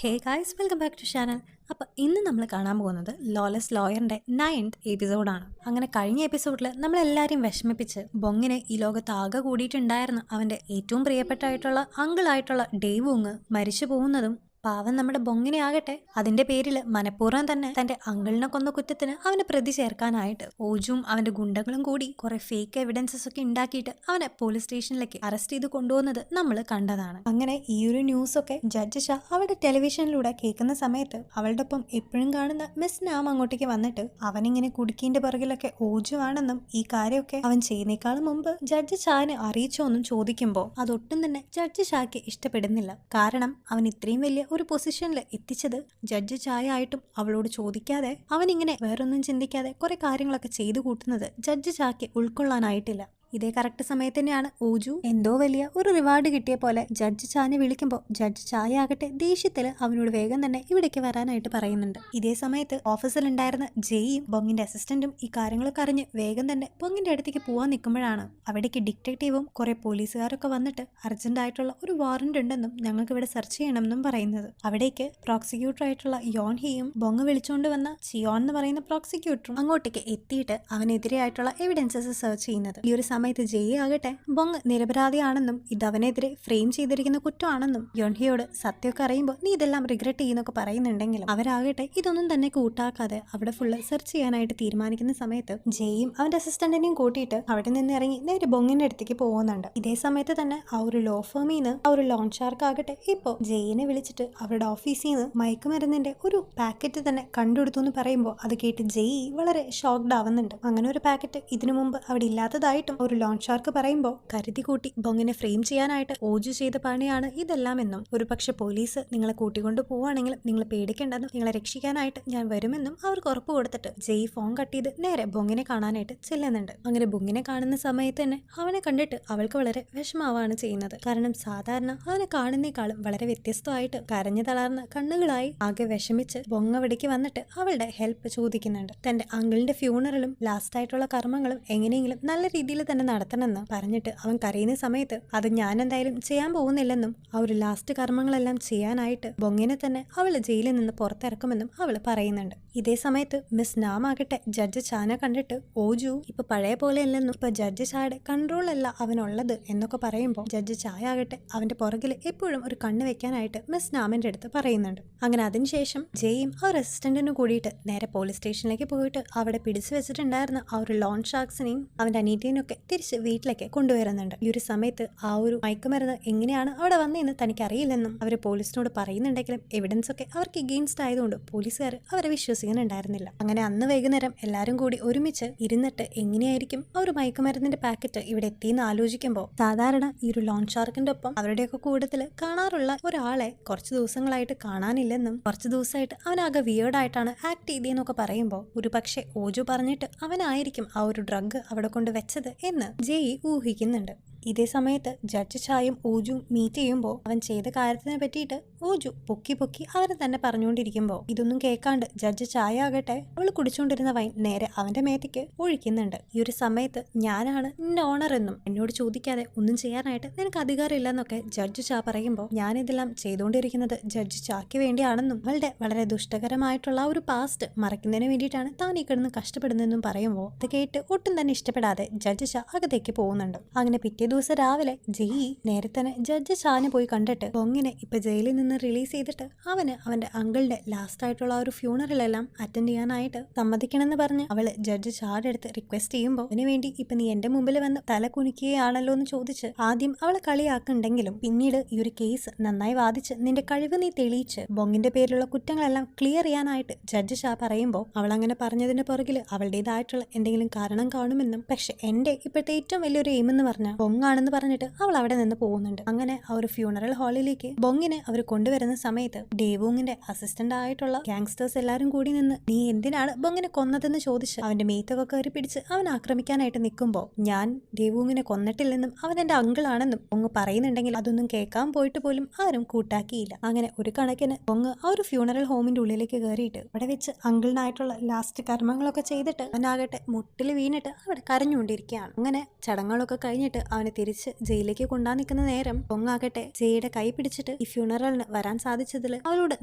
Hey guys, welcome back to channel. അപ്പോൾ ഇന്ന് നമ്മൾ കാണാൻ പോകുന്നത് ലോലെസ് ലോയറിൻ്റെ 9th എപ്പിസോഡാണ്. അങ്ങനെ കഴിഞ്ഞ എപ്പിസോഡിൽ നമ്മളെല്ലാവരെയും വിഷമിപ്പിച്ച് ബൊങ്ങിനെ ഈ ലോകത്ത് ആകെ കൂടിയിട്ടുണ്ടായിരുന്ന അവൻ്റെ ഏറ്റവും പ്രിയപ്പെട്ടായിട്ടുള്ള അങ്കിളായിട്ടുള്ള ഡേവൂങ് മരിച്ചു പോകുന്നതും പാവൻ നമ്മുടെ ബൊങ്ങിനെ ആകട്ടെ അതിന്റെ പേരിൽ മനഃപൂർവ്വം തന്നെ തന്റെ അങ്കിളിനെ കൊന്ന കുറ്റത്തിന് അവനെ പ്രതി ചേർക്കാനായിട്ട് ഓജും അവന്റെ ഗുണ്ടകളും കൂടി കുറെ ഫേക്ക് എവിഡൻസസ് ഒക്കെ ഉണ്ടാക്കിയിട്ട് അവനെ പോലീസ് സ്റ്റേഷനിലേക്ക് അറസ്റ്റ് ചെയ്ത് കൊണ്ടുപോകുന്നത് നമ്മൾ കണ്ടതാണ്. അങ്ങനെ ഈ ഒരു ന്യൂസ് ഒക്കെ ജഡ്ജ് ഷാ അവളുടെ ടെലിവിഷനിലൂടെ കേൾക്കുന്ന സമയത്ത് അവളുടെ ഒപ്പം എപ്പോഴും കാണുന്ന മിസ് നാം അങ്ങോട്ടേക്ക് വന്നിട്ട് അവനിങ്ങനെ കുടുക്കീന്റെ പിറകിലൊക്കെ ഓജു ആണെന്നും ഈ കാര്യമൊക്കെ അവൻ ചെയ്യുന്നേക്കാളും മുമ്പ് ജഡ്ജ് ഷാനെ അറിയിച്ചോന്നും ചോദിക്കുമ്പോൾ അതൊട്ടും തന്നെ ജഡ്ജ് ഷാക്ക് ഇഷ്ടപ്പെടുന്നില്ല. കാരണം അവൻ ഇത്രയും വലിയ ഒരു പൊസിഷനിൽ എത്തിച്ചത് ജഡ്ജ് ചായ ആയിട്ടും അവളോട് ചോദിക്കാതെ അവനിങ്ങനെ വേറൊന്നും ചിന്തിക്കാതെ കുറെ കാര്യങ്ങളൊക്കെ ചെയ്തു കൂട്ടുന്നത് ജഡ്ജ് ചാക്ക് ഉൾക്കൊള്ളാനായിട്ടില്ല. ഇതേ കറക്റ്റ് സമയത്ത് തന്നെയാണ് ഓജു എന്തോ വലിയ ഒരു റിവാർഡ് കിട്ടിയ പോലെ ജഡ്ജ് ചാനെ വിളിക്കുമ്പോൾ ജഡ്ജ് ചായ ആകട്ടെ ദേഷ്യത്തിൽ അവനോട് വേഗം തന്നെ ഇവിടേക്ക് വരാനായിട്ട് പറയുന്നുണ്ട്. ഇതേ സമയത്ത് ഓഫീസിലുണ്ടായിരുന്ന ജെയും ബൊങ്ങിന്റെ അസിസ്റ്റന്റും ഈ കാര്യങ്ങളൊക്കെ അറിഞ്ഞ് വേഗം തന്നെ ബൊങ്ങിന്റെ അടുത്തേക്ക് പോവാൻ നിൽക്കുമ്പോഴാണ് അവിടേക്ക് ഡിറ്റക്റ്റീവും കുറെ പോലീസുകാരൊക്കെ വന്നിട്ട് അർജന്റ് ആയിട്ടുള്ള ഒരു വാറന്റ് ഉണ്ടെന്നും ഞങ്ങൾക്ക് ഇവിടെ സെർച്ച് ചെയ്യണമെന്നും പറയുന്നത്. അവിടേക്ക് പ്രോസിക്യൂട്ടർ ആയിട്ടുള്ള യോൺ ഹിയും ബൊങ് വിളിച്ചുകൊണ്ട് വന്ന ചിയോൺ എന്ന് പറയുന്ന പ്രോസിക്യൂട്ടറും അങ്ങോട്ടേക്ക് എത്തിയിട്ട് അവനെതിരെ ആയിട്ടുള്ള എവിഡൻസസ് സെർച്ച് ചെയ്യുന്നത്. ഈ ഒരു സമയത്ത് ജയ് ആകട്ടെ ബൊങ് നിരപരാധിയാണെന്നും ഇത് അവനെതിരെ ഫ്രെയിം ചെയ്തിരിക്കുന്ന കുറ്റമാണെന്നും യോൺഹിയോട് സത്യമൊക്കെ അറിയുമ്പോൾ നീ ഇതെല്ലാം റിഗ്രറ്റ് ചെയ്യുന്നൊക്കെ പറയുന്നുണ്ടെങ്കിലും അവരാകട്ടെ ഇതൊന്നും തന്നെ കൂട്ടാക്കാതെ അവിടെ ഫുള്ള് സെർച്ച് ചെയ്യാനായിട്ട് തീരുമാനിക്കുന്ന സമയത്ത് ജയും അവന്റെ അസിസ്റ്റന്റിനെയും കൂട്ടിയിട്ട് അവിടെ നിന്ന് ഇറങ്ങി നേരെ ബൊങ്ങിന്റെ അടുത്തേക്ക് പോകുന്നുണ്ട്. ഇതേ സമയത്ത് തന്നെ ആ ഒരു ലോ ഫേമിൽ നിന്ന് ആ ഒരു ലോൺ ഷാർക്ക് ആകട്ടെ ഇപ്പോൾ ജയിനെ വിളിച്ചിട്ട് അവരുടെ ഓഫീസിൽ നിന്ന് മയക്കുമരുന്നിന്റെ ഒരു പാക്കറ്റ് തന്നെ കണ്ടുപിടുത്തു എന്ന് പറയുമ്പോൾ അത് കേട്ട് ജയ് വളരെ ഷോക്ക്ഡ് ആവുന്നുണ്ട്. അങ്ങനെ ഒരു പാക്കറ്റ് ഇതിനു മുമ്പ് അവിടെ ഇല്ലാത്തതായിട്ടും ഒരു ലോൺ ഷാർക്ക് പറയുമ്പോൾ കരുതി കൂട്ടി ബൊങ്ങിനെ ഫ്രെയിം ചെയ്യാനായിട്ട് ഓജു ചെയ്ത പണിയാണ് ഇതെല്ലാം എന്നും ഒരു പക്ഷെ പോലീസ് നിങ്ങളെ കൂട്ടിക്കൊണ്ട് പോവുകയാണെങ്കിലും നിങ്ങൾ പേടിക്കേണ്ടെന്നും നിങ്ങളെ രക്ഷിക്കാനായിട്ട് ഞാൻ വരുമെന്നും അവർക്ക് ഉറപ്പ് കൊടുത്തിട്ട് ജയ് ഫോൺ കട്ട് ചെയ്ത് നേരെ ബൊങ്ങിനെ കാണാനായിട്ട് ചെല്ലുന്നുണ്ട്. അങ്ങനെ ബൊങ്ങിനെ കാണുന്ന സമയത്ത് തന്നെ അവനെ കണ്ടിട്ട് അവൾക്ക് വളരെ വിഷമാവാണ് ചെയ്യുന്നത്. കാരണം സാധാരണ അവനെ കാണുന്നേക്കാളും വളരെ വ്യത്യസ്തമായിട്ട് കരഞ്ഞു തളർന്ന കണ്ണുകളായി ആകെ വിഷമിച്ച് ബൊങ് അവിടേക്ക് വന്നിട്ട് അവളുടെ ഹെൽപ്പ് ചോദിക്കുന്നുണ്ട്. തന്റെ അങ്കിളിന്റെ ഫ്യൂണറലും ലാസ്റ്റ് ആയിട്ടുള്ള കർമ്മങ്ങളും എങ്ങനെയെങ്കിലും നല്ല രീതിയിൽ തന്നെ നടത്തണമെന്ന് പറഞ്ഞിട്ട് അവൻ കരയുന്ന സമയത്ത് അത് ഞാൻ എന്തായാലും ചെയ്യാൻ പോകുന്നില്ലെന്നും ആ ഒരു ലാസ്റ്റ് കർമ്മങ്ങളെല്ലാം ചെയ്യാനായിട്ട് ബൊങ്ങിനെ തന്നെ അവൾ ജയിലിൽ നിന്ന് പുറത്തിറക്കുമെന്നും അവൾ പറയുന്നുണ്ട്. ഇതേ സമയത്ത് മിസ് നാം ആകട്ടെ ജഡ്ജ് ചാനെ കണ്ടിട്ട് ഓജു ഇപ്പൊ പഴയ പോലെ അല്ലെന്നും ഇപ്പൊ ജഡ്ജ് ചായുടെ കൺട്രോളല്ല അവനുള്ളത് എന്നൊക്കെ പറയുമ്പോൾ ജഡ്ജ് ചായ ആകട്ടെ അവന്റെ പുറകിൽ എപ്പോഴും ഒരു കണ്ണ് വെക്കാനായിട്ട് മിസ് നാമിന്റെ അടുത്ത് പറയുന്നുണ്ട്. അങ്ങനെ അതിനുശേഷം ജയും ആ ഒരു അസിസ്റ്റന്റിനും കൂടിയിട്ട് നേരെ പോലീസ് സ്റ്റേഷനിലേക്ക് പോയിട്ട് അവിടെ പിടിച്ചു വെച്ചിട്ടുണ്ടായിരുന്ന ആ ഒരു ലോൺ ഷാർക്സിനെയും അവന്റെ അനീറ്റിനെയും ഒക്കെ തിരിച്ച് വീട്ടിലേക്ക് കൊണ്ടുവരുന്നുണ്ട്. ഈ ഒരു സമയത്ത് ആ ഒരു മയക്കുമരുന്ന് എങ്ങനെയാണ് അവിടെ വന്നതെന്ന് തനിക്ക് അറിയില്ലെന്നും അവർ പോലീസിനോട് പറയുന്നുണ്ടെങ്കിലും എവിഡൻസ് ഒക്കെ അവർക്ക് എഗെയിൻസ്റ്റ് ആയതുകൊണ്ട് പോലീസുകാർ അവരെ വിശ്വസിക്കുന്നുണ്ടായിരുന്നില്ല. അങ്ങനെ അന്ന് വൈകുന്നേരം എല്ലാവരും കൂടി ഒരുമിച്ച് ഇരുന്നിട്ട് എങ്ങനെയായിരിക്കും ആ ഒരു മയക്കുമരുന്നിന്റെ പാക്കറ്റ് ഇവിടെ എത്തിയെന്ന് ആലോചിക്കുമ്പോൾ സാധാരണ ഈ ഒരു ലോൺ ഷാർക്കിന്റെ ഒപ്പം അവരുടെയൊക്കെ കൂട്ടത്തിൽ കാണാറുള്ള ഒരാളെ കുറച്ച് ദിവസങ്ങളായിട്ട് കാണാനില്ലെന്നും കുറച്ച് ദിവസമായിട്ട് അവനാകെ വിയേർഡായിട്ടാണ് ആക്ട് ചെയ്തതെന്നൊക്കെ പറയുമ്പോൾ ഒരു പക്ഷേ ഓജു പറഞ്ഞിട്ട് അവനായിരിക്കും ആ ഒരു ഡ്രഗ് അവിടെ കൊണ്ട് വെച്ചത് എന്ന് ജയ് ഊഹിക്കുന്നുണ്ട്. ഇതേ സമയത്ത് ജഡ്ജ് ചായും ഓജും മീറ്റ് ചെയ്യുമ്പോൾ അവൻ ചെയ്ത കാര്യത്തിനെ പറ്റിയിട്ട് ഓജു പൊക്കി പൊക്കി അവരെ തന്നെ പറഞ്ഞുകൊണ്ടിരിക്കുമ്പോൾ ഇതൊന്നും കേൾക്കാണ്ട് ജഡ്ജ് ചായ ആകട്ടെ അവൾ കുടിച്ചുകൊണ്ടിരുന്ന വൈൻ നേരെ അവന്റെ മേത്തേക്ക് ഒഴിക്കുന്നുണ്ട്. ഈ ഒരു സമയത്ത് ഞാനാണ് നിന്റെ ഓണർ എന്നും എന്നോട് ചോദിക്കാതെ ഒന്നും ചെയ്യാനായിട്ട് നിനക്ക് അധികാരമില്ലെന്നൊക്കെ ജഡ്ജ് ചാ പറയുമ്പോൾ ഞാനിതെല്ലാം ചെയ്തുകൊണ്ടിരിക്കുന്നത് ജഡ്ജ് ചാക്ക് വേണ്ടിയാണെന്നും അവളുടെ വളരെ ദുഷ്ടകരമായിട്ടുള്ള ഒരു പാസ്റ്റ് മറയ്ക്കുന്നതിന് വേണ്ടിയിട്ടാണ് താൻ ഈ കിടന്ന് കഷ്ടപ്പെടുന്നതെന്നും പറയുമ്പോൾ അത് കേട്ട് ഒട്ടും തന്നെ ഇഷ്ടപ്പെടാതെ ജഡ്ജ് ചാ അകത്തേക്ക് പോകുന്നുണ്ട്. അങ്ങനെ പിറ്റേ ദിവസം രാവിലെ ജയ് നേരെ തന്നെ ജഡ്ജ് ചാനെ പോയി കണ്ടിട്ട് ബൊങ്ങിനെ ഇപ്പൊ ജയിലിൽ നിന്ന് റിലീസ് ചെയ്തിട്ട് അവന് അവന്റെ അങ്കിളിന്റെ ലാസ്റ്റ് ആയിട്ടുള്ള ഒരു ഫ്യൂണറലെല്ലാം അറ്റൻഡ് ചെയ്യാനായിട്ട് സമ്മതിക്കണമെന്ന് പറഞ്ഞ് അവള് ജഡ്ജ് ചാടെ അടുത്ത് റിക്വസ്റ്റ് ചെയ്യുമ്പോൾ അതിനു വേണ്ടി ഇപ്പൊ നീ എന്റെ മുമ്പിൽ വന്ന് തല കുനിക്കുകയാണല്ലോ എന്ന് ചോദിച്ച് ആദ്യം അവളെ കളിയാക്കുന്നുണ്ടെങ്കിലും പിന്നീട് ഈ ഒരു കേസ് നന്നായി വാദിച്ച് നിന്റെ കഴിവ് നീ തെളിയിച്ച് ബൊങ്ങിന്റെ പേരിലുള്ള കുറ്റങ്ങളെല്ലാം ക്ലിയർ ചെയ്യാനായിട്ട് ജഡ്ജ് ഷാ പറയുമ്പോൾ അവൾ അങ്ങനെ പറഞ്ഞതിന്റെ പുറകിൽ അവളുടേതായിട്ടുള്ള എന്തെങ്കിലും കാരണം കാണുമെന്നും പക്ഷെ എന്റെ ഇപ്പോഴത്തെ ഏറ്റവും വലിയൊരു എയിം എന്ന് പറഞ്ഞാൽ ബൊങ്ങാണെന്ന് പറഞ്ഞിട്ട് അവൾ അവിടെ നിന്ന് പോകുന്നുണ്ട്. അങ്ങനെ ആ ഒരു ഫ്യൂണറൽ ഹാളിലേക്ക് ബൊങ്ങിനെ അവർ കൊണ്ടുവരുന്ന സമയത്ത് ഡേവൂങ്ങിന്റെ അസിസ്റ്റന്റ് ആയിട്ടുള്ള ഗാങ്സ്റ്റേഴ്സ് എല്ലാരും കൂടി നിന്ന് നീ എന്തിനാണ് ബൊങ്ങിനെ കൊന്നതെന്ന് ചോദിച്ച് അവന്റെ മേത്തൊക്കെ കയറി പിടിച്ച് അവൻ ആക്രമിക്കാനായിട്ട് നിൽക്കുമ്പോൾ ഞാൻ ഡേവൂങ്ങിനെ കൊന്നിട്ടില്ലെന്നും അവൻ എന്റെ അങ്കിളാണെന്നും ബൊങ്ങ് പറയുന്നുണ്ടെങ്കിൽ അതൊന്നും കേൾക്കാൻ പോയിട്ട് പോലും ആരും കൂട്ടാക്കിയില്ല. അങ്ങനെ ഒരു കണക്കിന് ബൊങ്ങ് ആ ഒരു ഫ്യൂണറൽ ഹോമിന്റെ ഉള്ളിലേക്ക് കയറിയിട്ട് അവിടെ വെച്ച് അങ്കിളിനായിട്ടുള്ള ലാസ്റ്റ് കർമ്മങ്ങളൊക്കെ ചെയ്തിട്ട് അവനാകട്ടെ മുട്ടിൽ വീണിട്ട് അവിടെ കരഞ്ഞുകൊണ്ടിരിക്കുകയാണ്. അങ്ങനെ ചടങ്ങുകളൊക്കെ കഴിഞ്ഞിട്ട് അവന് അങ്ങനെ തിരിച്ച് ജയിലിലേക്ക് കൊണ്ടാ നിൽക്കുന്ന നേരം ബൊങ്ങാകട്ടെ ജയുടെ കൈ പിടിച്ചിട്ട് ഈ ഫ്യൂണറലിന് വരാൻ സാധിച്ചതിൽ അവളോട്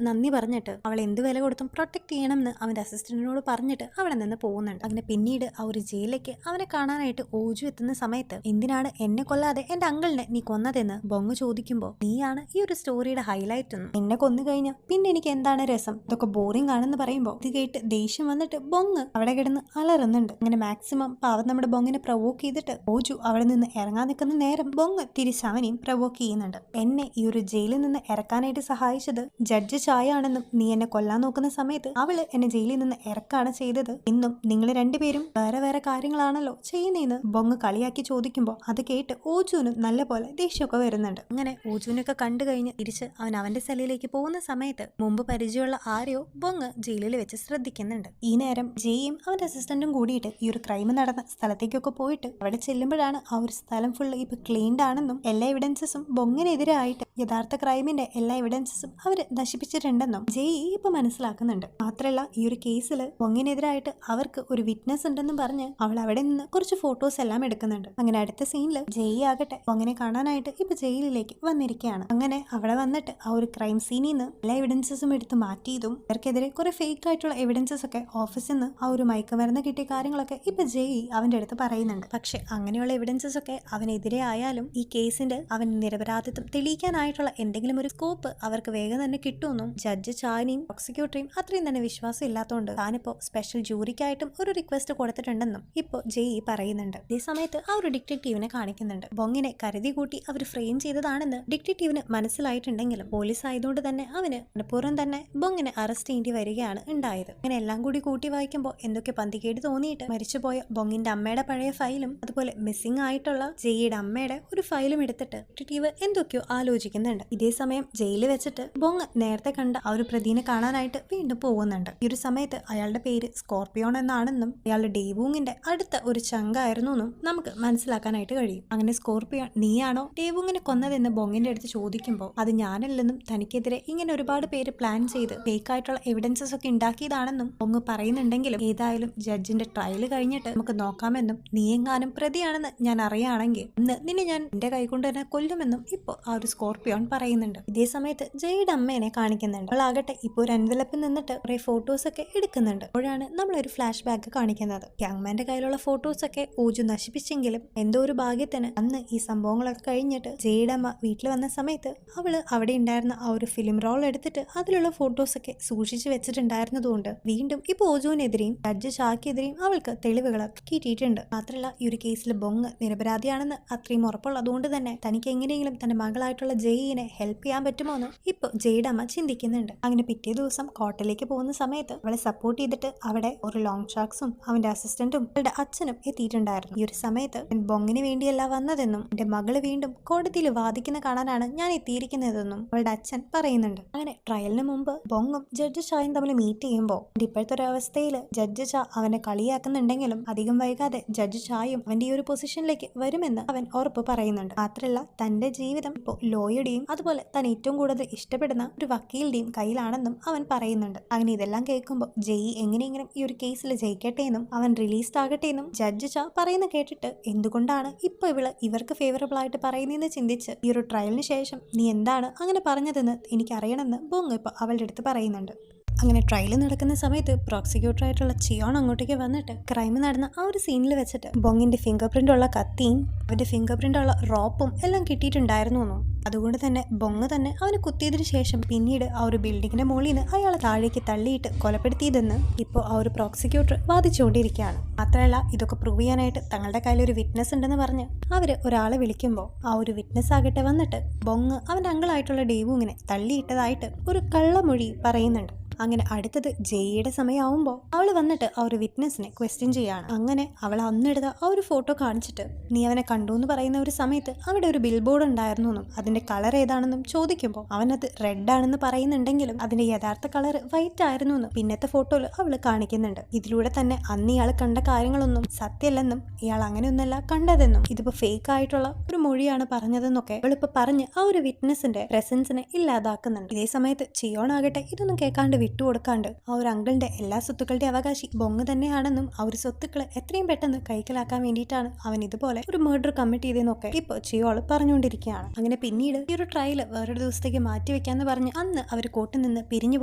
നന്ദി പറഞ്ഞിട്ട് അവൾ എന്ത് വില കൊടുത്തും പ്രൊട്ടക്ട് ചെയ്യണമെന്ന് അവന്റെ അസിസ്റ്റന്റിനോട് പറഞ്ഞിട്ട് അവിടെ നിന്ന് പോകുന്നുണ്ട്. അങ്ങനെ പിന്നീട് ആ ഒരു ജയിലിലേക്ക് അവനെ കാണാനായിട്ട് ഓജു എത്തുന്ന സമയത്ത് എന്തിനാണ് എന്നെ കൊല്ലാതെ എന്റെ അങ്കിളിനെ നീ കൊന്നതെന്ന് ബൊങ്ങ് ചോദിക്കുമ്പോൾ നീയാണ് ഈ ഒരു സ്റ്റോറിയുടെ ഹൈലൈറ്റ് എന്ന്, എന്നെ കൊന്നു കഴിഞ്ഞാൽ പിന്നെ എനിക്ക് എന്താണ് രസം, ഇതൊക്കെ ബോറിംഗ് ആണെന്ന് പറയുമ്പോൾ ഇത് കേട്ട് ദേഷ്യം വന്നിട്ട് ബൊങ്ങ് അവിടെ കിടന്ന് അലറുന്നുണ്ട്. അങ്ങനെ മാക്സിമം പാവം നമ്മുടെ ബൊങ്ങിനെ പ്രൊവോക്ക് ചെയ്തിട്ട് ഓജു അവിടെ നിന്ന് ഇറങ്ങാൻ നിൽക്കുന്ന നേരം ബൊങ്ങ് തിരിച്ച് അവനെയും പ്രൊവോക്ക് ചെയ്യുന്നുണ്ട്. എന്നെ ഈ ഒരു ജയിലിൽ നിന്ന് ഇറക്കാനായിട്ട് സഹായിച്ചത് ജഡ്ജ് ചായ ആണെന്നും നീ എന്നെ കൊല്ലാൻ നോക്കുന്ന സമയത്ത് അവള് എന്നെ ജയിലിൽ നിന്ന് ഇറക്കാണ് ചെയ്തത്, ഇന്നും നിങ്ങൾ രണ്ടുപേരും വേറെ വേറെ കാര്യങ്ങളാണല്ലോ ചെയ്യുന്നതെന്ന് ബൊങ്ങ് കളിയാക്കി ചോദിക്കുമ്പോൾ അത് കേട്ട് ഓജുവിനും നല്ല പോലെ ദേഷ്യമൊക്കെ വരുന്നുണ്ട്. അങ്ങനെ ഓജുവിനൊക്കെ കണ്ടു കഴിഞ്ഞ് തിരിച്ച് അവൻ അവന്റെ സെല്ലിലേക്ക് പോകുന്ന സമയത്ത് മുമ്പ് പരിചയമുള്ള ആരെയോ ബൊങ്ങ് ജയിലിൽ വെച്ച് ശ്രദ്ധിക്കുന്നുണ്ട്. ഈ നേരം ജെയും അവന്റെ അസിസ്റ്റന്റും കൂടിയിട്ട് ഈ ഒരു ക്രൈം നടന്ന സ്ഥലത്തേക്കൊക്കെ പോയിട്ട് അവിടെ ചെല്ലുമ്പോഴാണ് ആ ഒരു സ്ഥലം ഫുള്ള് ഇപ്പൊ ക്ലീൻഡ് ആണെന്നും എല്ലാ എവിഡൻസസും ബൊങ്ങിനെതിരായിട്ട് യഥാർത്ഥ ക്രൈമിന്റെ എല്ലാ എവിഡൻസസും അവര് നശിപ്പിച്ചിട്ടുണ്ടെന്നും ജെയ് ഇപ്പൊ മനസ്സിലാക്കുന്നുണ്ട്. മാത്രമല്ല ഈ ഒരു കേസിൽ ബൊങ്ങിനെതിരായിട്ട് അവർക്ക് ഒരു വിറ്റ്നസ് ഉണ്ടെന്നും പറഞ്ഞ് അവൾ അവിടെ നിന്ന് കുറച്ച് ഫോട്ടോസ് എല്ലാം എടുക്കുന്നുണ്ട്. അങ്ങനെ അടുത്ത സീനില് ജെയ് ആകട്ടെ ബൊങ്ങിനെ കാണാനായിട്ട് ഇപ്പൊ ജയിലിലേക്ക് വന്നിരിക്കുകയാണ്. അങ്ങനെ അവിടെ വന്നിട്ട് ആ ഒരു ക്രൈം സീനിൽ നിന്ന് എല്ലാ എവിഡൻസസും എടുത്ത് മാറ്റിയതും ഇവർക്കെതിരെ കുറെ ഫേക്ക് ആയിട്ടുള്ള എവിഡൻസസ് ഒക്കെ ഓഫീസിൽ നിന്ന് ആ ഒരു മയക്കുമരുന്ന് കിട്ടിയ കാര്യങ്ങളൊക്കെ ഇപ്പൊ ജെയ് അവന്റെ അടുത്ത് പറയുന്നുണ്ട്. പക്ഷെ അങ്ങനെയുള്ള എവിഡൻസസ് ഒക്കെ അവനെതിരെ ആയാലും ഈ കേസിന്റെ അവൻ നിരപരാധിത്വം തെളിയിക്കാനായിട്ടുള്ള എന്തെങ്കിലും ഒരു സ്കോപ്പ് അവർക്ക് വേഗം തന്നെ കിട്ടുമെന്നും ജഡ്ജ് ചാനിയും പ്രോസിക്യൂട്ടറെയും അത്രയും തന്നെ വിശ്വാസം ഇല്ലാത്തതുകൊണ്ട് താനിപ്പോ സ്പെഷ്യൽ ജൂറിക്കായിട്ടും ഒരു റിക്വസ്റ്റ് കൊടുത്തിട്ടുണ്ടെന്നും ഇപ്പോ ജെയ് പറയുന്നുണ്ട്. ഇതേ സമയത്ത് ആ ഒരു ഡിറ്റക്റ്റീവിനെ കാണിക്കുന്നുണ്ട്. ബൊങ്ങിനെ കരുതി കൂട്ടി അവർ ഫ്രെയിം ചെയ്തതാണെന്ന് ഡിറ്റക്റ്റീവിന് മനസ്സിലായിട്ടുണ്ടെങ്കിലും പോലീസ് ആയതുകൊണ്ട് തന്നെ അവന് മനഃപൂർവ്വം തന്നെ ബൊങ്ങിനെ അറസ്റ്റ് ചെയ്യേണ്ടി വരികയാണ് ഉണ്ടായത്. അങ്ങനെ എല്ലാം കൂട്ടി വായിക്കുമ്പോൾ എന്തൊക്കെ പന്തികേട് തോന്നിയിട്ട് മരിച്ചുപോയ ബൊങ്ങിന്റെ അമ്മയുടെ പഴയ ഫയലും അതുപോലെ മിസ്സിംഗ് ആയിട്ടുള്ള ജെയ്യുടെ അമ്മയുടെ ഒരു ഫയലും എടുത്തിട്ട് ഡിറ്റക്റ്റീവ് എന്തൊക്കെയോ ആലോചിക്കുന്നുണ്ട്. ഇതേ സമയം ജയിലിൽ വെച്ചിട്ട് ബൊങ് നേരത്തെ കണ്ട ആ ഒരു പ്രതിനെ കാണാനായിട്ട് വീണ്ടും പോകുന്നുണ്ട്. ഈ ഒരു സമയത്ത് അയാളുടെ പേര് സ്കോർപിയോൺ എന്നാണെന്നും അയാളുടെ ഡേവൂങ്ങിന്റെ അടുത്ത ഒരു ചങ്കായിരുന്നു എന്നും നമുക്ക് മനസ്സിലാക്കാനായിട്ട് കഴിയും. അങ്ങനെ സ്കോർപിയോൺ നീയാണോ ഡേവൂങ്ങിനെ കൊന്നതെന്ന് ബൊങ്ങിന്റെ അടുത്ത് ചോദിക്കുമ്പോൾ അത് ഞാനല്ലെന്നും തനിക്കെതിരെ ഇങ്ങനെ ഒരുപാട് പേര് പ്ലാൻ ചെയ്ത് ഫേക്ക് ആയിട്ടുള്ള എവിഡൻസസ് ഒക്കെ ഉണ്ടാക്കിയതാണെന്നും ബൊങ് പറയുന്നുണ്ടെങ്കിലും ഏതായാലും ജഡ്ജിന്റെ ട്രയൽ കഴിഞ്ഞിട്ട് നമുക്ക് നോക്കാമെന്നും നീ എങ്ങാനും പ്രതിയാണെന്ന് ഞാൻ അറിയുകയാണെങ്കിൽ ഇന്ന് നിന്നെ ഞാൻ എന്റെ കൈകൊണ്ട് തന്നെ കൊല്ലുമെന്നും ഇപ്പൊ ആ ഒരു സ്കോർപിയോൺ പറയുന്നുണ്ട്. ഇതേ സമയത്ത് ജയുടെ അമ്മേനെ കാണിക്കുന്നുണ്ട്. അവളാകട്ടെ ഇപ്പൊ ഒരു എൻവലപ്പിൽ നിന്നിട്ട് കുറെ ഫോട്ടോസ് ഒക്കെ എടുക്കുന്നുണ്ട്. അപ്പോഴാണ് നമ്മളൊരു ഫ്ലാഷ് ബാക്ക് കാണിക്കുന്നത്. യങ്മാന്റെ കയ്യിലുള്ള ഫോട്ടോസ് ഒക്കെ ഓജു നശിപ്പിച്ചെങ്കിലും എന്തോ ഒരു ഭാഗ്യത്തിന് അന്ന് ഈ സംഭവങ്ങളൊക്കെ കഴിഞ്ഞിട്ട് ജയുടെ അമ്മ വീട്ടിൽ വന്ന സമയത്ത് അവള് അവിടെ ഉണ്ടായിരുന്ന ആ ഒരു ഫിലിം റോൾ എടുത്തിട്ട് അതിലുള്ള ഫോട്ടോസ് ഒക്കെ സൂക്ഷിച്ചു വെച്ചിട്ടുണ്ടായിരുന്നതുകൊണ്ട് വീണ്ടും ഇപ്പൊ ഓജുവിനെതിരെയും ജഡ്ജ് ഷാക്കെതിരെയും അവൾക്ക് തെളിവുകൾ കിട്ടിയിട്ടുണ്ട്. മാത്രമല്ല ഈ ഒരു കേസിൽ ബൊങ് നിരപരാധിയാണെന്ന് അത്രയും ഉറപ്പുള്ളതുകൊണ്ട് തന്നെ തനിക്ക് എങ്ങനെയെങ്കിലും തന്റെ മകളായിട്ടുള്ള ജെയിനെ ഹെൽപ്പ് ചെയ്യാൻ പറ്റുമോ എന്ന് ഇപ്പൊ ജെയുടെ അമ്മ ചിന്തിക്കുന്നുണ്ട്. അങ്ങനെ പിറ്റേ ദിവസം കോർട്ടിലേക്ക് പോകുന്ന സമയത്ത് അവളെ സപ്പോർട്ട് ചെയ്തിട്ട് അവിടെ ഒരു ലോങ് ഷാക്സും അവന്റെ അസിസ്റ്റന്റും അവളുടെ അച്ഛനും എത്തിയിട്ടുണ്ടായിരുന്നു. ഈ ഒരു സമയത്ത് ബൊങ്ങിന് വേണ്ടിയല്ല വന്നതെന്നും എന്റെ മകള് വീണ്ടും കോടതിയിൽ വാദിക്കുന്ന കാണാനാണ് ഞാൻ എത്തിയിരിക്കുന്നതെന്നും അവളുടെ അച്ഛൻ പറയുന്നുണ്ട്. അങ്ങനെ ട്രയലിന് മുമ്പ് ബൊങ്ങും ജഡ്ജ് ഷായും തമ്മിൽ മീറ്റ് ചെയ്യുമ്പോൾ ഇപ്പോഴത്തെ ഒരു അവസ്ഥയിൽ ജഡ്ജ് ഷാ അവനെ കളിയാക്കുന്നുണ്ടെങ്കിലും അധികം വൈകാതെ ജഡ്ജ് ഷായും അവന്റെ ഈ ഒരു പൊസിഷനിലേക്ക് വരുമെന്ന് അവൻ ഉറപ്പ് പറയുന്നുണ്ട്. മാത്രമല്ല തന്റെ ജീവിതം ഇപ്പോൾ ലോയുടെയും അതുപോലെ താൻ ഏറ്റവും കൂടുതൽ ഇഷ്ടപ്പെടുന്ന ഒരു വക്കീലിന്റെയും കയ്യിലാണെന്നും അവൻ പറയുന്നുണ്ട്. അങ്ങനെ ഇതെല്ലാം കേൾക്കുമ്പോൾ ജെയ് എങ്ങനെയെങ്കിലും ഈ ഒരു കേസിൽ ജയിക്കട്ടെ എന്നും അവൻ റിലീസ്ഡ് ആകട്ടെ എന്നും ജഡ്ജ് ഷാ പറയുന്ന കേട്ടിട്ട് എന്തുകൊണ്ടാണ് ഇപ്പൊ ഇവർക്ക് ഫേവറബിൾ ആയിട്ട് പറയുന്നതെന്ന് ചിന്തിച്ച് ഈ ഒരു ട്രയലിന് ശേഷം നീ എന്താണ് അങ്ങനെ പറഞ്ഞതെന്ന് എനിക്കറിയണമെന്ന് ബൊങ് ഇപ്പൊ അവളുടെ അടുത്ത് പറയുന്നുണ്ട്. അങ്ങനെ ട്രയൽ നടക്കുന്ന സമയത്ത് പ്രോസിക്യൂട്ടർ ആയിട്ടുള്ള ചിയോൺ അങ്ങോട്ടേക്ക് വന്നിട്ട് ക്രൈം നടന്ന ആ ഒരു സീനിൽ വെച്ചിട്ട് ബൊങ്ങിന്റെ ഫിംഗർ പ്രിന്റ് ഉള്ള കത്തിയും അവന്റെ ഫിംഗർ പ്രിന്റ് ഉള്ള റോപ്പും എല്ലാം കിട്ടിയിട്ടുണ്ടായിരുന്നു എന്നും അതുകൊണ്ട് തന്നെ ബൊങ് തന്നെ അവന് കുത്തിയതിനു ശേഷം പിന്നീട് ആ ഒരു ബിൽഡിങ്ങിന്റെ മുകളിൽ നിന്ന് അയാളെ താഴേക്ക് തള്ളിയിട്ട് കൊലപ്പെടുത്തിയതെന്ന് ഇപ്പോൾ ആ ഒരു പ്രോസിക്യൂട്ടർ വാദിച്ചുകൊണ്ടിരിക്കുകയാണ്. മാത്രമല്ല ഇതൊക്കെ പ്രൂവ് ചെയ്യാനായിട്ട് തങ്ങളുടെ കയ്യിൽ ഒരു വിറ്റ്നസ് ഉണ്ടെന്ന് പറഞ്ഞ് അവര് ഒരാളെ വിളിക്കുമ്പോൾ ആ ഒരു വിറ്റ്നസ് ആകട്ടെ വന്നിട്ട് ബൊങ് അവന്റെ അങ്കിളായിട്ടുള്ള ഡേവൂങ്ങിനെ തള്ളിയിട്ടതായിട്ട് ഒരു കള്ളമൊഴി പറയുന്നുണ്ട്. അങ്ങനെ അടുത്തത് ജെയ്യുടെ സമയമാവുമ്പോൾ അവൾ വന്നിട്ട് ആ ഒരു വിറ്റ്നസിനെ ക്വസ്റ്റ്യൻ ചെയ്യാണ്. അങ്ങനെ അവൾ അന്നെടുത്ത ആ ഒരു ഫോട്ടോ കാണിച്ചിട്ട് നീ അവനെ കണ്ടു എന്ന് പറയുന്ന ഒരു സമയത്ത് അവിടെ ഒരു ബിൽ ബോർഡ് ഉണ്ടായിരുന്നു എന്നും അതിന്റെ കളർ ഏതാണെന്നും ചോദിക്കുമ്പോൾ അവനത് റെഡ് ആണെന്ന് പറയുന്നുണ്ടെങ്കിലും അതിന്റെ യഥാർത്ഥ കളർ വൈറ്റ് ആയിരുന്നു എന്ന് പിന്നത്തെ ഫോട്ടോയിൽ അവൾ കാണിക്കുന്നുണ്ട്. ഇതിലൂടെ തന്നെ അന്ന് ഇയാൾ കണ്ട കാര്യങ്ങളൊന്നും സത്യമല്ലെന്നും ഇയാൾ അങ്ങനെയൊന്നല്ല കണ്ടതെന്നും ഇതിപ്പോ ഫേക്ക് ആയിട്ടുള്ള ഒരു മൊഴിയാണ് പറഞ്ഞതെന്നൊക്കെ അവളിപ്പോ പറഞ്ഞ് ആ ഒരു വിറ്റ്നസിന്റെ പ്രസൻസിനെ ഇല്ലാതാക്കുന്നുണ്ട്. ഇതേ സമയത്ത് ചിയോൺ ആകട്ടെ ഇതൊന്നും കേൾക്കാണ്ട് വിട്ടുകൊടുക്കാണ്ട് ആ ഒരു അങ്കിളിന്റെ എല്ലാ സ്വത്തുക്കളുടെ അവകാശി ബൊങ് തന്നെയാണെന്നും ആ ഒരു സ്വത്തുക്കൾ എത്രയും പെട്ടെന്ന് കൈക്കലാക്കാൻ വേണ്ടിയിട്ടാണ് അവൻ ഇതുപോലെ ഒരു മർഡർ കമ്മിറ്റ് ചെയ്തെന്നൊക്കെ ഇപ്പൊ ചിയോള് പറഞ്ഞുകൊണ്ടിരിക്കുകയാണ്. അങ്ങനെ പിന്നീട് ഈ ഒരു ട്രയൽ വേറൊരു ദിവസത്തേക്ക് മാറ്റി വെക്കാന്ന് പറഞ്ഞ് അന്ന് അവർ കോർട്ടിൽ നിന്ന് പിരിഞ്ഞു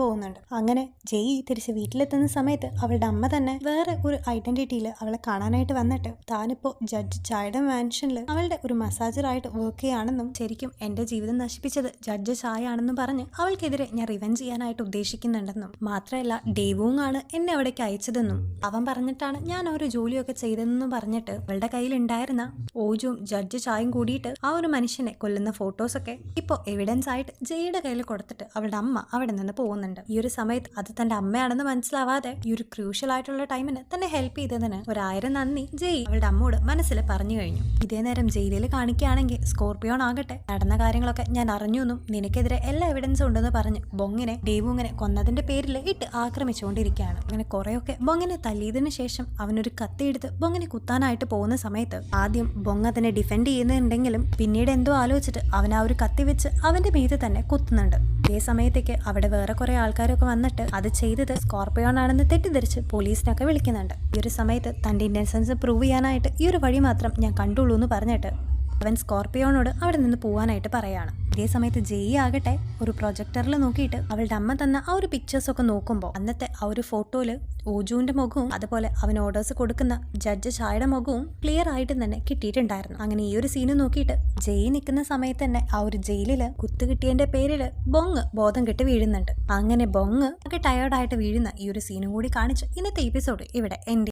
പോകുന്നുണ്ട്. അങ്ങനെ ജെയ് തിരിച്ച് വീട്ടിലെത്തുന്ന സമയത്ത് അവളുടെ അമ്മ തന്നെ വേറെ ഒരു ഐഡന്റിറ്റിയിൽ അവളെ കാണാനായിട്ട് വന്നിട്ട് താനിപ്പോ ജഡ്ജ് ചായയുടെ മാൻഷനിൽ അവളുടെ ഒരു മസാജറായിട്ട് വർക്ക് ചെയ്യാണെന്നും ശരിക്കും എന്റെ ജീവിതം നശിപ്പിച്ചത് ജഡ്ജ് ചായ ആണെന്നും പറഞ്ഞ് അവൾക്കെതിരെ ഞാൻ റിവെഞ്ച് ചെയ്യാനായിട്ട് ഉദ്ദേശിക്കുന്നുണ്ടെന്നും മാത്രമല്ല ഡേവൂങ് ആണ് എന്നെ അവിടേക്ക് അയച്ചതെന്നും അവൻ പറഞ്ഞിട്ടാണ് ഞാൻ ആ ഒരു ജോലിയൊക്കെ ചെയ്തതെന്നും പറഞ്ഞിട്ട് അവളുടെ കയ്യിലുണ്ടായിരുന്ന ഓജുവും ജഡ്ജ് ചായയും കൂടിയിട്ട് ആ ഒരു മനുഷ്യനെ കൊല്ലുന്ന ഫോട്ടോസൊക്കെ ഇപ്പോൾ എവിഡൻസ് ആയിട്ട് ജെയുടെ കയ്യിൽ കൊടുത്തിട്ട് അവളുടെ അമ്മ അവിടെ നിന്ന് പോകുന്നുണ്ട്. ഈ ഒരു സമയത്ത് അത് തന്റെ അമ്മയാണെന്ന് മനസ്സിലാവാതെ ഈ ഒരു ക്രൂഷ്യൽ ആയിട്ടുള്ള ടൈമിന് തന്നെ ഹെൽപ്പ് ചെയ്തതിന് 1000 നന്ദി ജെയ് അവളുടെ അമ്മയോട് മനസ്സിൽ പറഞ്ഞു കഴിഞ്ഞു. ഇതേ നേരം ജയിലിൽ കാണിക്കുകയാണെങ്കിൽ സ്കോർപിയോൺ ആകട്ടെ നടന്ന കാര്യങ്ങളൊക്കെ ഞാൻ അറിഞ്ഞു എന്നും നിനക്കെതിരെ എല്ലാ എവിഡൻസും ഉണ്ടെന്ന് പറഞ്ഞ് ബൊങ്ങിനെ ഡേവൂങ്ങിനെ കൊന്നതിന്റെ പേരിൽ ഇട്ട് ആക്രമിച്ചുകൊണ്ടിരിക്കുകയാണ്. അങ്ങനെ കുറെയൊക്കെ ബൊങ്ങിനെ തല്ലിയതിനു ശേഷം അവനൊരു കത്തിയെടുത്ത് ബൊങ്ങിനെ കുത്താനായിട്ട് പോകുന്ന സമയത്ത് ആദ്യം ബൊങ് അതിനെ ഡിഫെൻഡ് ചെയ്യുന്നുണ്ടെങ്കിലും പിന്നീട് എന്തോ ആലോചിച്ചിട്ട് അവൻ ആ ഒരു കത്തി വെച്ച് അവന്റെ മീത് തന്നെ കുത്തുന്നുണ്ട്. ഇതേ സമയത്തേക്ക് അവിടെ വേറെ കുറെ ആൾക്കാരൊക്കെ വന്നിട്ട് അത് ചെയ്തത് സ്കോർപിയോൺ ആണെന്ന് തെറ്റിദ്ധരിച്ച് പോലീസിനൊക്കെ വിളിക്കുന്നുണ്ട്. ഈ ഒരു സമയത്ത് തന്റെ ഇന്നസെൻസ് പ്രൂവ് ചെയ്യാനായിട്ട് ഈ ഒരു വഴി മാത്രം ഞാൻ കണ്ടുള്ളൂ എന്ന് പറഞ്ഞിട്ട് അവൻ സ്കോർപിയോണോട് അവിടെ നിന്ന് പോവാനായിട്ട് പറയാണ്. ഇതേ സമയത്ത് ജെയ് ആകട്ടെ ഒരു പ്രൊജക്ടറിൽ നോക്കിയിട്ട് അവളുടെ അമ്മ തന്നെ ആ ഒരു പിക്ചേഴ്സ് ഒക്കെ നോക്കുമ്പോൾ അന്നത്തെ ആ ഒരു ഫോട്ടോയില് ഓജുവിന്റെ മുഖവും അതുപോലെ അവൻ ഓർഡേഴ്സ് കൊടുക്കുന്ന ജഡ്ജ് ചായയുടെ മുഖവും ക്ലിയർ ആയിട്ട് തന്നെ കിട്ടിയിട്ടുണ്ടായിരുന്നു. അങ്ങനെ ഈ ഒരു സീന് നോക്കിയിട്ട് ജെയ് നിൽക്കുന്ന സമയത്ത് തന്നെ ആ ഒരു ജയിലില് കുത്തു കിട്ടിയതിന്റെ പേരില് ബൊങ് ബോധം കെട്ട് വീഴുന്നുണ്ട്. അങ്ങനെ ബൊങ് ഒക്കെ ടയേർഡായിട്ട് വീഴുന്ന ഈ ഒരു സീനും കൂടി കാണിച്ച് ഇന്നത്തെ എപ്പിസോഡ് ഇവിടെ എൻഡ്